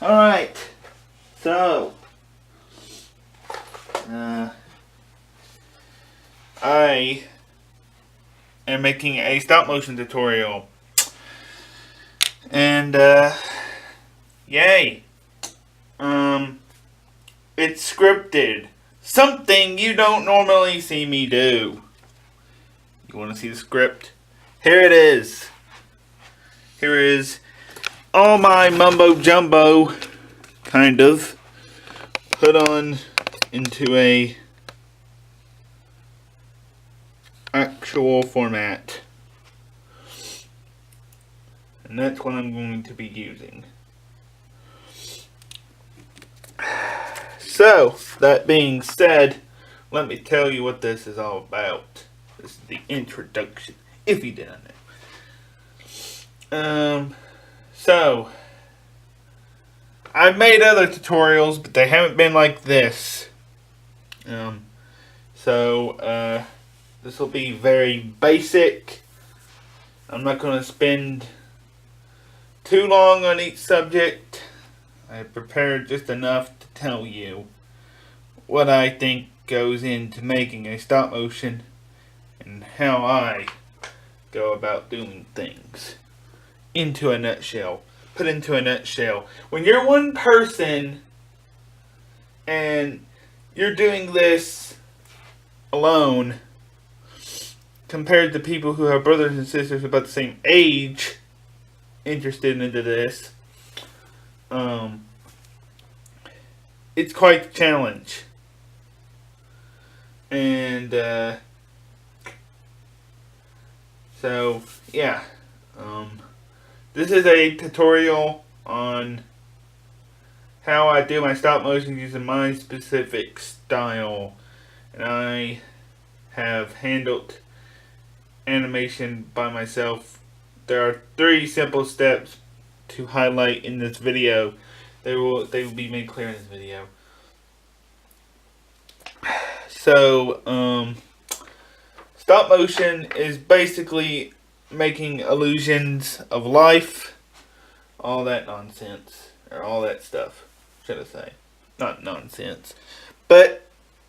Alright, so I am making a stop motion tutorial, and yay, it's scripted, something you don't normally see me do. You want to see the script? Here it is. Here is all my mumbo jumbo, kind of, put on into a actual format. And that's what I'm going to be using. So, that being said, let me tell you what this is all about. This is the introduction, if you didn't know. So, I've made other tutorials, but they haven't been like this. This will be very basic. I'm not going to spend too long on each subject. I prepared just enough to tell you what I think goes into making a stop motion and how I go about doing things. Into a nutshell. Put into a nutshell. When you're one person and you're doing this alone compared to people who have brothers and sisters about the same age interested into this, it's quite a challenge. And so yeah, this is a tutorial on how I do my stop motion using my specific style, and I have handled animation by myself. There are 3 simple steps to highlight in this video. They will be made clear in this video. So, stop motion is basically making illusions of life, all that nonsense, or all that stuff, should I say. Not nonsense, but,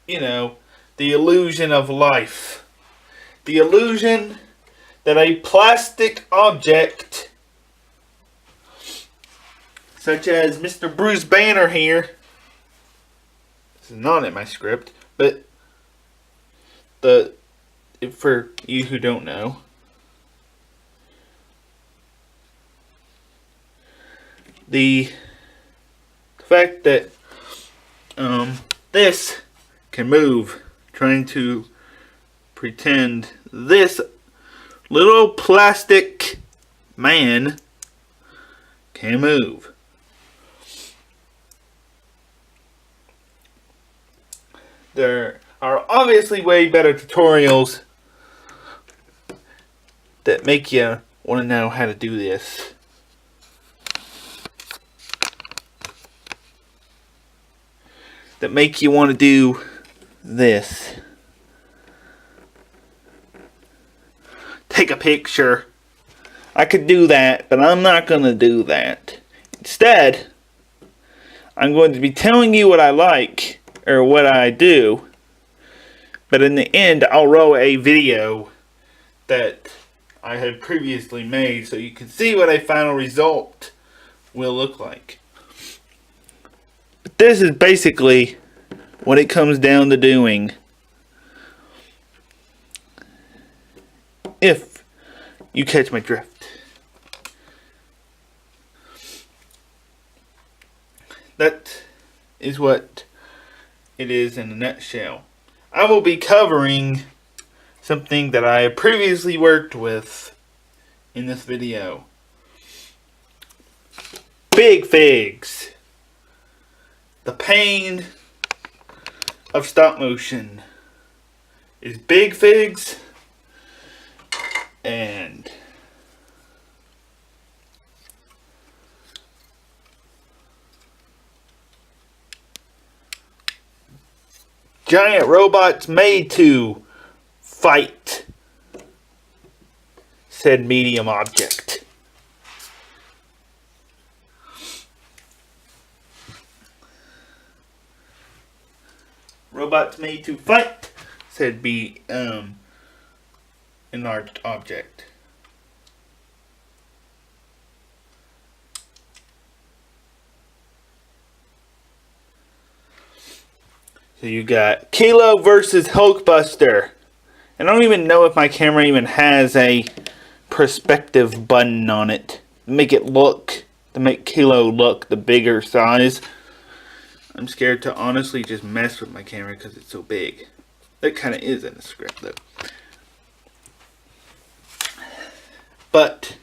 you know, the illusion of life. The illusion that a plastic object, such as Mr. Bruce Banner here, this is not in my script, but for you who don't know, the fact that this can move, trying to pretend this little plastic man can move. There are obviously way better tutorials that make you want to know how to do this. That make you want to do this. Take a picture. I could do that, but I'm not going to do that. Instead, I'm going to be telling you what I like, or what I do, but in the end, I'll roll a video that I had previously made so you can see what a final result will look like. But this is basically what it comes down to doing. If you catch my drift. That is what it is in a nutshell. I will be covering something that I have previously worked with in this video. Big figs. The pain of stop motion is big figs and giant robots made to fight said medium object. robots made to fight, said be enlarged object. So you got Kilo versus Hulkbuster. I don't even know if my camera even has a perspective button on it. To make Kilo look the bigger size. I'm scared to honestly just mess with my camera because it's so big. It kind of is in the script though. But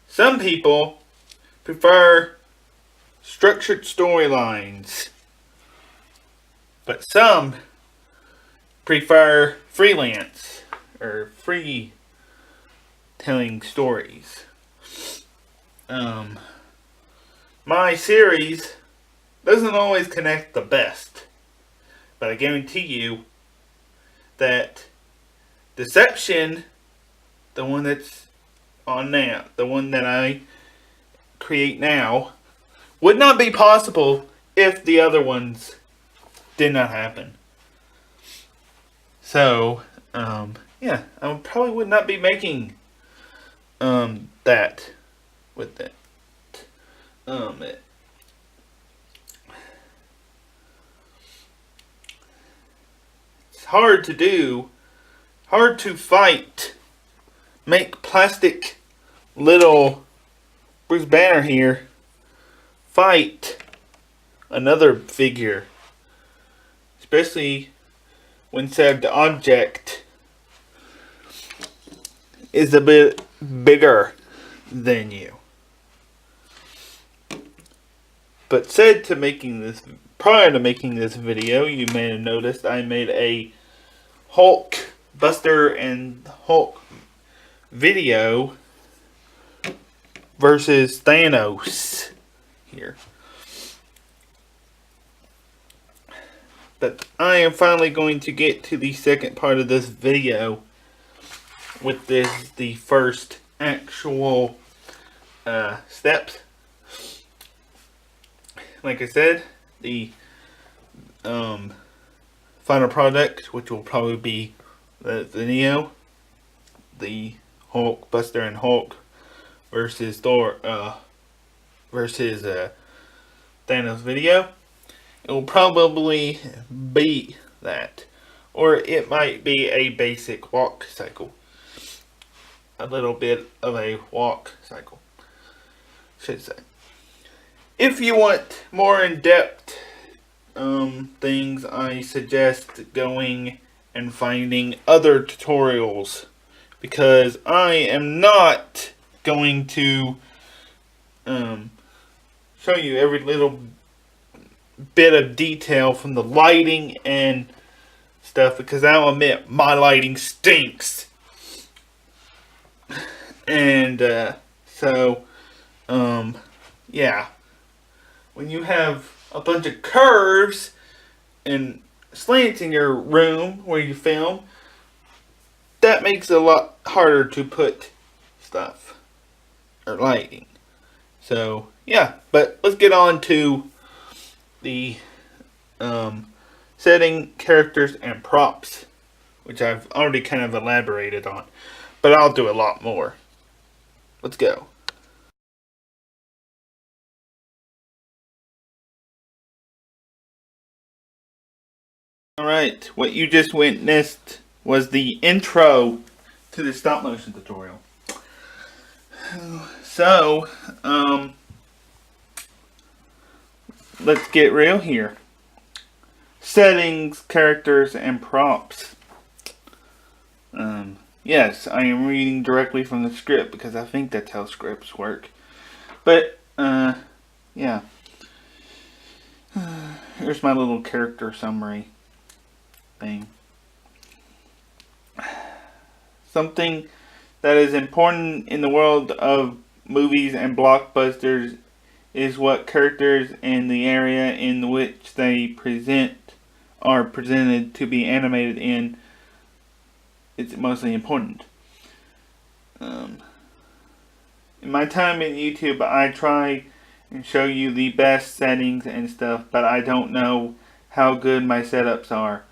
some people prefer structured storylines, but some prefer freelance or free telling stories. My series doesn't always connect the best, but I guarantee you that Deception, the one that's on now, the one that I create now, would not be possible if the other ones did not happen. So, yeah, I probably would not be making that with it. It's hard to do, hard to fight, make plastic little Bruce Banner here fight another figure, especially when said object is a bit bigger than you. But prior to making this video, you may have noticed I made a Hulk Buster and Hulk video versus Thanos here. But I am finally going to get to the second part of this video with the first actual steps. Like I said, the final product, which will probably be the Neo, the Hulk Buster and Hulk versus Thor versus Thanos video. It will probably be that, or it might be a basic walk cycle, a little bit of a walk cycle, should say. If you want more in-depth things, I suggest going and finding other tutorials, because I am not going to show you every little bit of detail from the lighting and stuff, because I'll admit my lighting stinks. And yeah, when you have a bunch of curves and slants in your room where you film, that makes it a lot harder to put stuff or lighting. So yeah, but let's get on to the setting, characters, and props, which I've already kind of elaborated on, but I'll do a lot more. Let's go. Alright, what you just witnessed was the intro to the stop motion tutorial. So, let's get real here. Settings, characters, and props. Yes, I am reading directly from the script because I think that's how scripts work. But, yeah. Here's my little character summary thing. Something that is important in the world of movies and blockbusters is what characters and the area in which they are presented to be animated in. It's mostly important. In my time in YouTube, I try and show you the best settings and stuff, but I don't know how good my setups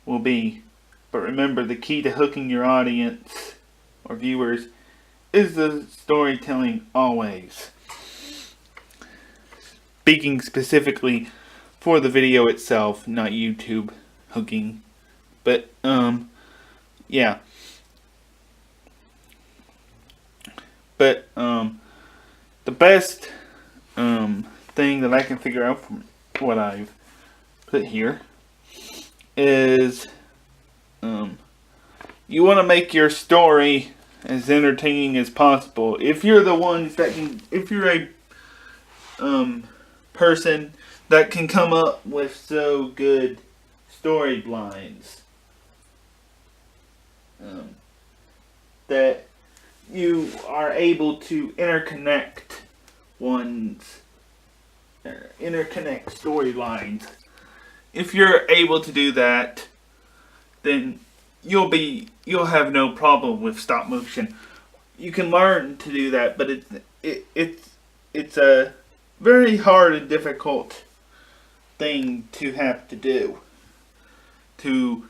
will be. But remember, the key to hooking your audience or viewers is the storytelling always. Speaking specifically for the video itself, not YouTube hooking. But yeah. But the best thing that I can figure out from what I've put here is you want to make your story as entertaining as possible. If you're the ones that can, if you're a person that can come up with so good storylines, that you are able to interconnect storylines. If you're able to do that, then you'll have no problem with stop motion. You can learn to do that, but it's a very hard and difficult thing to have to do to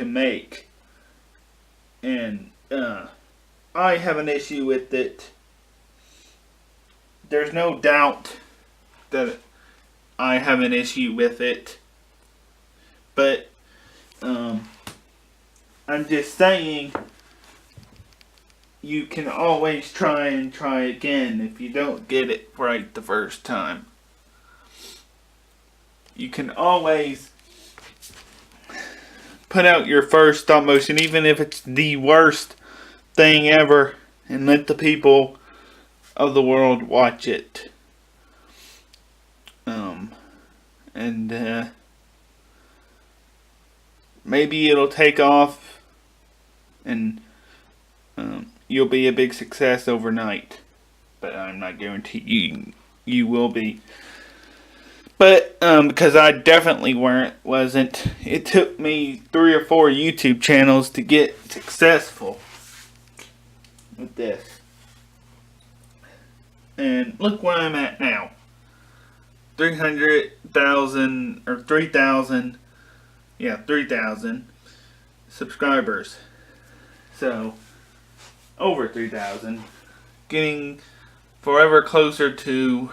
make. And I have an issue with it. There's no doubt that I have an issue with it. But I'm just saying, you can always try again if you don't get it right the first time. You can always put out your first stop motion, even if it's the worst thing ever, and let the people of the world watch it. Maybe it'll take off, and you'll be a big success overnight. But I'm not guaranteeing you will be. But because I definitely wasn't. It took me 3 or 4 YouTube channels to get successful with this. And look where I'm at now. 300,000 or 3,000. Yeah, 3,000 subscribers. So over 3,000, getting forever closer to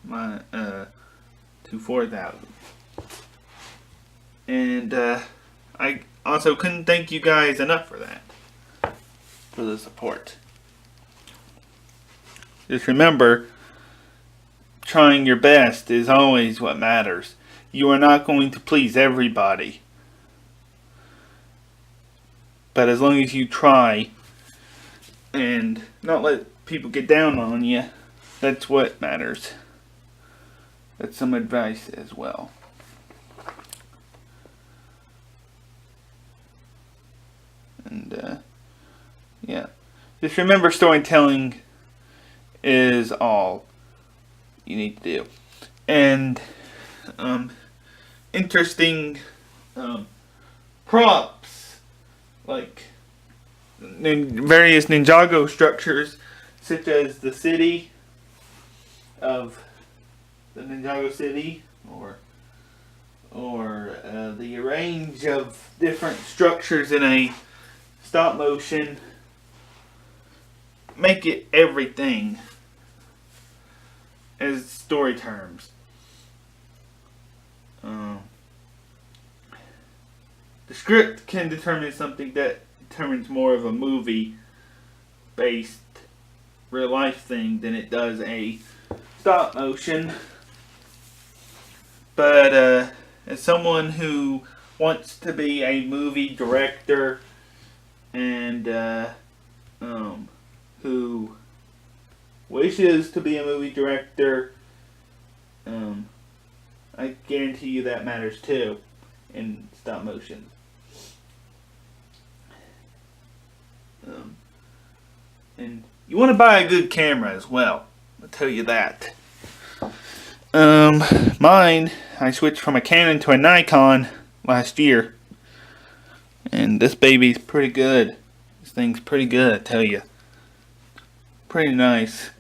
to 4,000. And I also couldn't thank you guys enough for that, for the support. Just remember, trying your best is always what matters. You are not going to please everybody, but as long as you try and not let people get down on you, that's what matters. That's some advice as well. And yeah, just remember, storytelling is all you need to do. And interesting props, like various Ninjago structures, such as the city of the Ninjago city, or the range of different structures in a stop motion, make it everything as story terms. The script can determine something that determines more of a movie based real life thing than it does a stop motion. But as someone who wants to be a movie director and who wishes to be a movie director, I guarantee you that matters too in stop motion. And you want to buy a good camera as well, I'll tell you that. Mine, I switched from a Canon to a Nikon last year, and this baby's pretty good. This thing's pretty good, I tell you. pretty nice.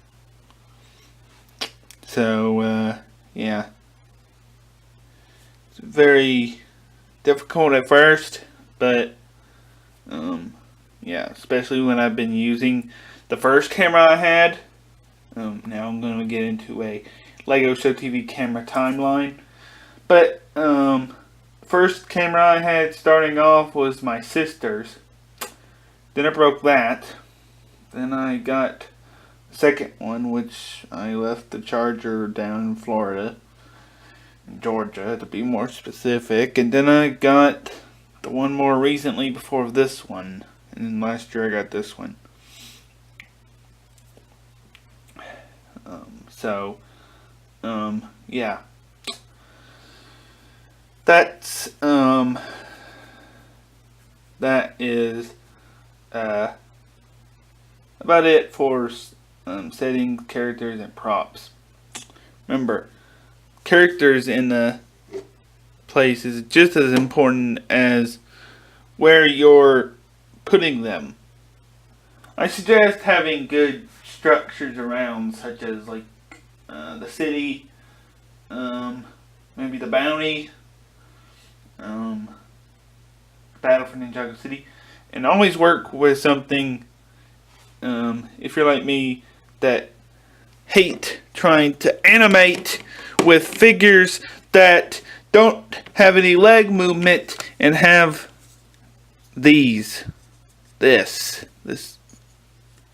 So, yeah. It's very difficult at first, but, yeah, especially when I've been using the first camera I had. Now I'm going to get into a LegoShowTV camera timeline. But, first camera I had starting off was my sister's. Then I broke that. Then I got the second one, which I left the charger down in Florida, in Georgia to be more specific. And then I got the one more recently before this one. And then last year I got this one. Yeah. That's, that is, about it for setting characters and props. Remember, characters in the place is just as important as where you're putting them. I suggest having good structures around, such as like the city, maybe the bounty, Battle for Ninjago City, and always work with something. If you're like me, that hate trying to animate with figures that don't have any leg movement and have this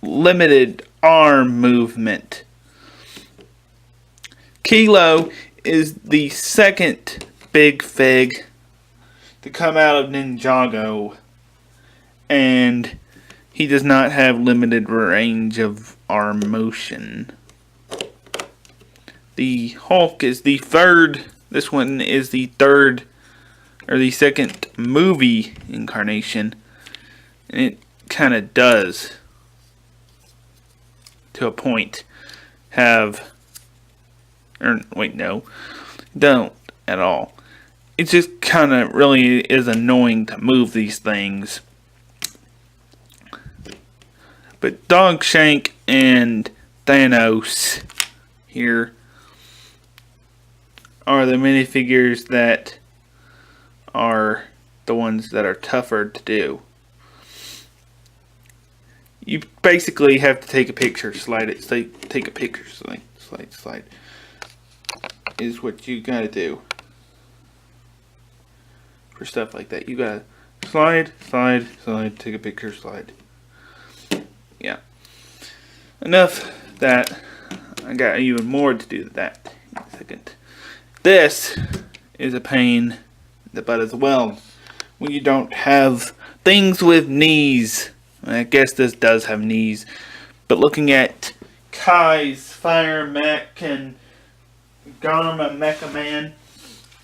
limited arm movement. Kilo is the second big fig to come out of Ninjago, and he does not have limited range of arm motion. The Hulk is the third. This one is the third, or the second movie incarnation. And it kind of does, to a point, have... don't at all. It just kind of really is annoying to move these things. But Dogshank and Thanos here are the minifigures that are the ones that are tougher to do. You basically have to take a picture, slide it, take a picture, slide, is what you gotta do for stuff like that. You gotta slide, take a picture, slide. Yeah. Enough that. I got even more to do that in a second. This is a pain in the butt as well. When you don't have things with knees. I guess this does have knees. But looking at Kai's Fire Mech and Garma Mecha Man,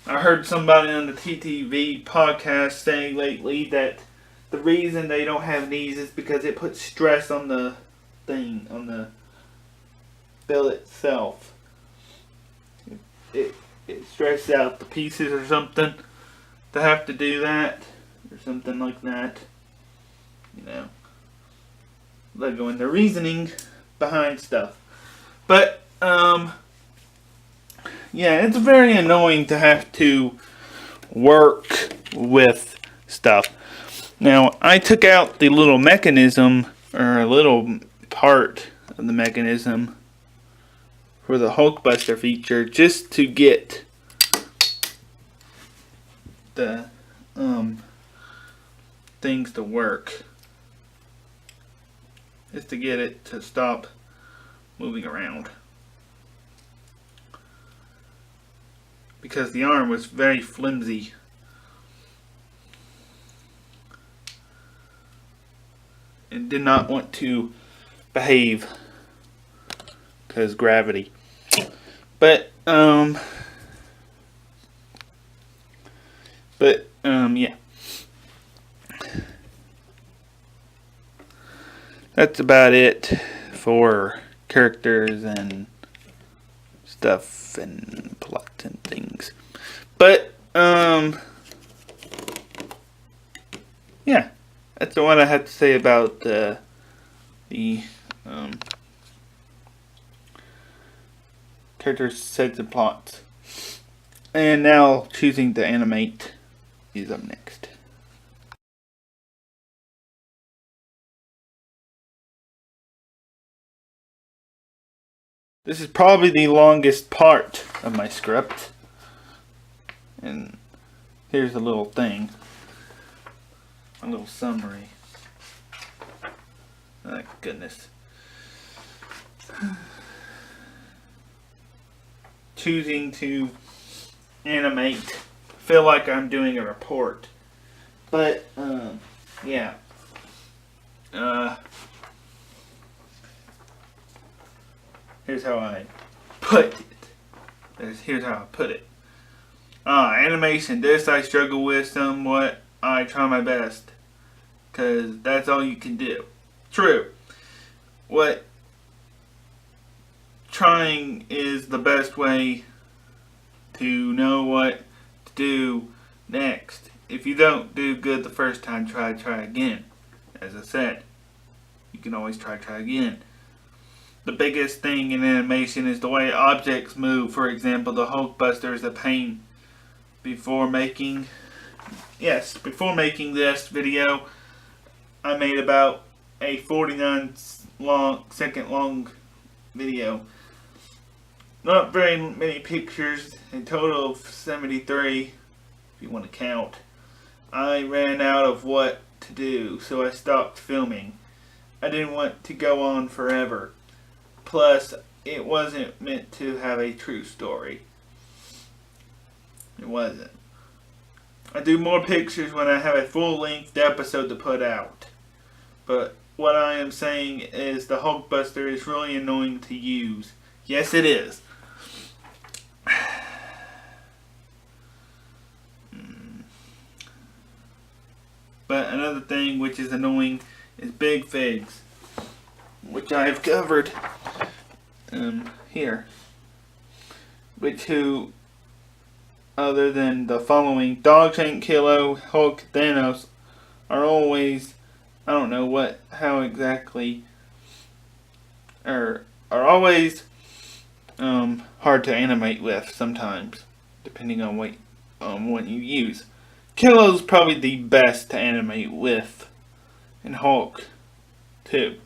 I heard somebody on the TTV podcast saying lately that the reason they don't have knees is because it puts stress on the thing, on the build itself. It stresses out the pieces or something to have to do that, or something like that. You know, Lego and the reasoning behind stuff. But, yeah, it's very annoying to have to work with stuff. Now, I took out the little mechanism, or a little part of the mechanism for the Hulkbuster feature, just to get the things to work. Just to get it to stop moving around. Because the arm was very flimsy. And did not want to behave because gravity. But yeah. That's about it for characters and stuff and plot and things. But yeah, that's what I have to say about the characters, sets, and plots. And now choosing to animate is up next. This is probably the longest part of my script. And here's a little thing. A little summary. Oh goodness. Choosing to animate. Feel like I'm doing a report. But, yeah. Here's how I put it. Here's how I put it. Animation. This I struggle with somewhat. I try my best. Because that's all you can do. True. What trying is the best way to know what to do next. If you don't do good the first time, try again. As I said, you can always try again. The biggest thing in animation is the way objects move. For example, the Hulkbuster is a pain. Before making this video, I made about a 49-second long video. Not very many pictures, a total of 73 if you want to count. I ran out of what to do, so I stopped filming. I didn't want to go on forever. Plus, it wasn't meant to have a true story. It wasn't. I do more pictures when I have a full-length episode to put out. But what I am saying is the Hulkbuster is really annoying to use. Yes, it is. But another thing which is annoying is big figs, which I have covered here. Which who other than the following: Dog, Tank, Kilo, Hulk, Thanos are always, I don't know how exactly, are always hard to animate with sometimes, depending on what you use. Kilo's probably the best to animate with, and Hulk too.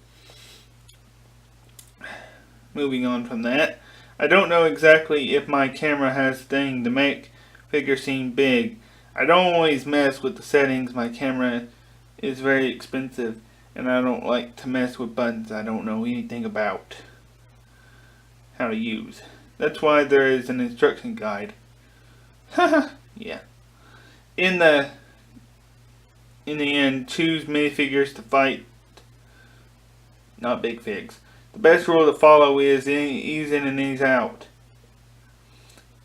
Moving on from that, I don't know exactly if my camera has a thing to make figures seem big. I don't always mess with the settings. My camera is very expensive, and I don't like to mess with buttons I don't know anything about how to use. That's why there is an instruction guide. Haha, yeah. In the end, choose minifigures to fight, not big figs. The best rule to follow is ease in and ease out.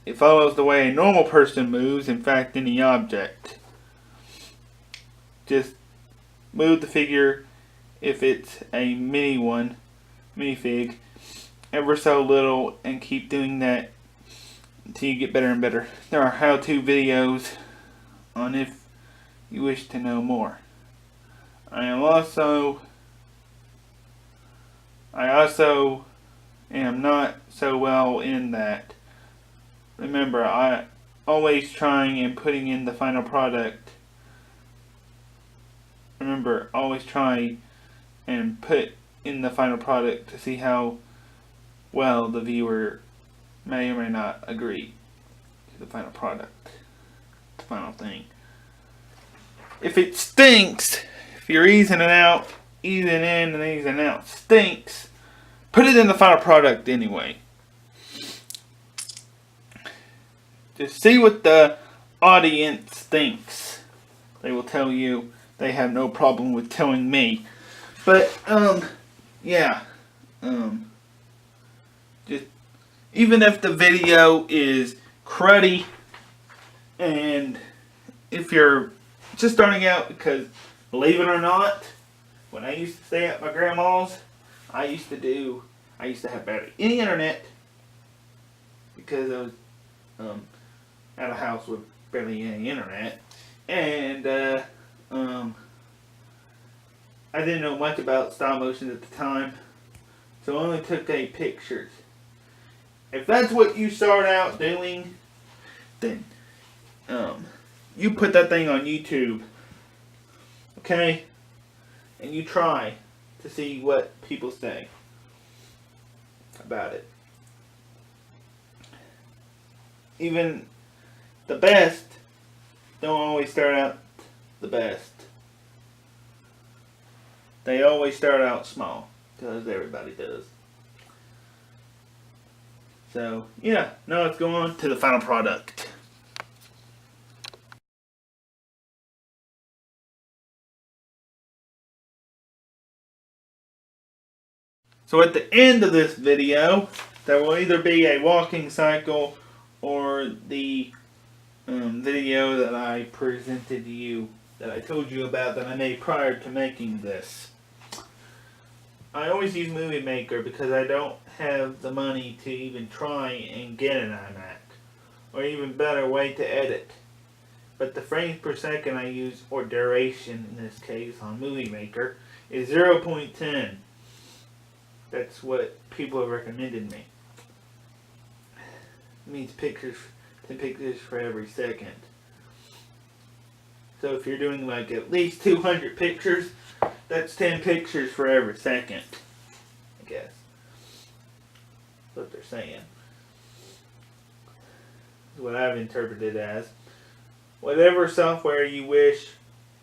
It follows the way a normal person moves, in fact any object. Just move the figure, if it's a minifig, ever so little, and keep doing that until you get better and better. There are how-to videos on if you wish to know more. I also am not so well in that. Remember, I always trying and putting in the final product. Remember, always try and put in the final product to see how well the viewer may or may not agree to the final product, the final thing. If it stinks, if you're easing in and easing out stinks, put it in the final product anyway. Just see what the audience thinks. They will tell you. They have no problem with telling me. But, yeah. Just, even if the video is cruddy, and if you're just starting out, because believe it or not, when I used to stay at my grandma's, I used to have barely any internet, because I was at a house with barely any internet, and I didn't know much about stop motion at the time, so I only took 8 pictures. if that's what you start out doing, then you put that thing on YouTube, okay? And you try to see what people say about it. Even the best don't always start out the best. They always start out small, because everybody does. So, yeah, now let's go on to the final product. So at the end of this video, there will either be a walking cycle or the video that I presented to you, that I told you about, that I made prior to making this. I always use Movie Maker because I don't have the money to even try and get an iMac, or even better way to edit. But the frames per second I use, or duration in this case on Movie Maker, is 0.10. That's what people have recommended me. It means 10 pictures for every second. So if you're doing like at least 200 pictures, that's 10 pictures for every second, I guess. That's what they're saying. That's what I've interpreted as. Whatever software you wish,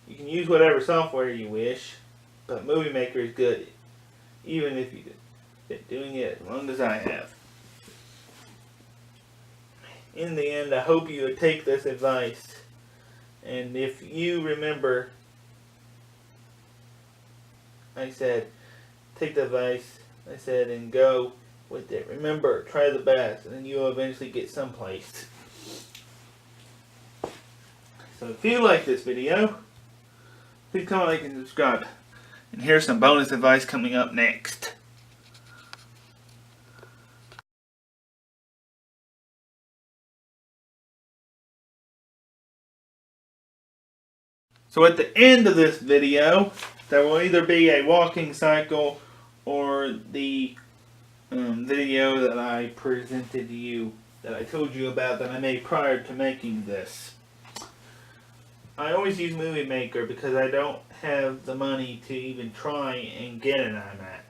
you can use whatever software you wish, but Movie Maker is good, even if you've been doing it as long as I have. In the end, I hope you would take this advice, and if you remember, I said, take the advice, I said, and go with it. Remember, try the best, and then you'll eventually get someplace. So if you like this video, please comment, like, and subscribe. And here's some bonus advice coming up next. So at the end of this video, there will either be a walking cycle or the video that I presented to you, that I told you about, that I made prior to making this. I always use Movie Maker because I don't have the money to even try and get an iMac,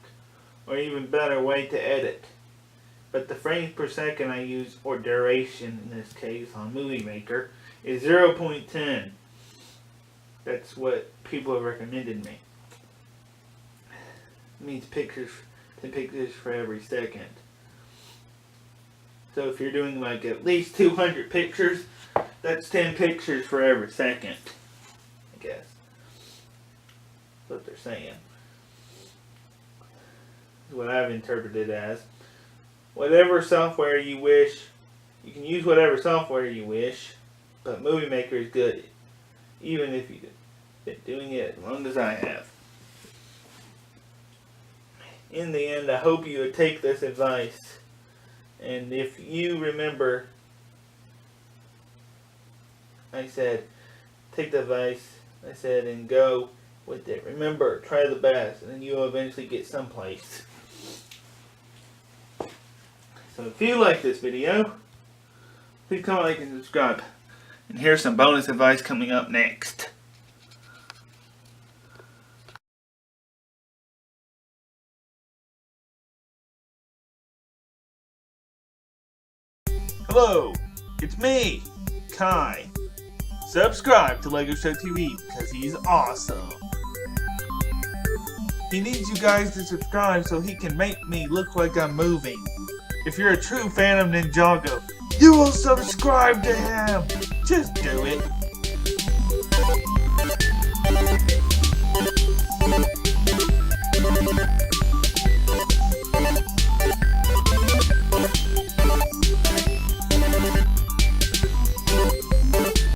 or even better way to edit. But the frames per second I use, or duration in this case on Movie Maker, is 0.10. That's what people have recommended me. It means 10 pictures for every second. So if you're doing like at least 200 pictures, that's 10 pictures for every second, I guess. That's what they're saying. That's what I've interpreted as. Whatever software you wish, you can use whatever software you wish, but Movie Maker is good, even if you've been doing it as long as I have. In the end, I hope you would take this advice, and if you remember, I said, take the advice, I said, and go with it. Remember, try the best, and then you'll eventually get someplace. So if you like this video, please comment, like, and subscribe. And here's some bonus advice coming up next. Hello, it's me, Kai. Subscribe to LegoShowtv's because he's awesome. He needs you guys to subscribe so he can make me look like I'm moving. If you're a true fan of Ninjago, you will subscribe to him. Just do it.